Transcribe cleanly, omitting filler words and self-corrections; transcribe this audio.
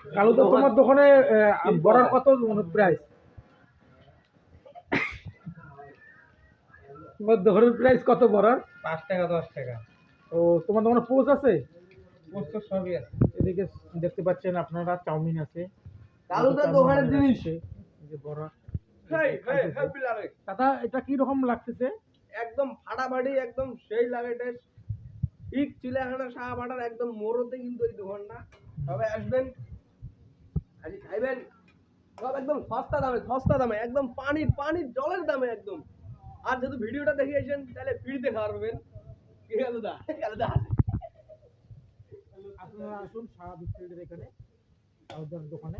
কালুদা তোমার দোকানে বড়ার কত প্রাইস? তোমার দোকানের প্রাইস কত বড়ার? 5 টাকা 10 টাকা। ও তোমার দোকানে পোস্ট আছে? পোস্ট তো সবই আছে। এদিকে দেখতে পাচ্ছেন আপনারা চাউমিন আছে। কালুদার দোকানের জিনিস। এই যে বড়া। দাদা দাদা এটা কি রকম লাগতেছে? একদম ফাটাফাটি, একদম সেই লাগে টেস্ট। ঠিক চিড়িয়াখানা শাহবাটার একদম মোড়তে কিন্তু এই দোকানটা। সবাই আসবেন, আজ খাইবেন। সব একদম সস্তা দামে একদম পানির জলের দামে একদম। আর যদি ভিডিওটা দেখে আসেন তাহলে ফ্রিতে খাওয়াবেন। কি কালুদা? কালুদা আপনারা আসুন সারা বিস্কুটের এখানে কালুদার দোকানে।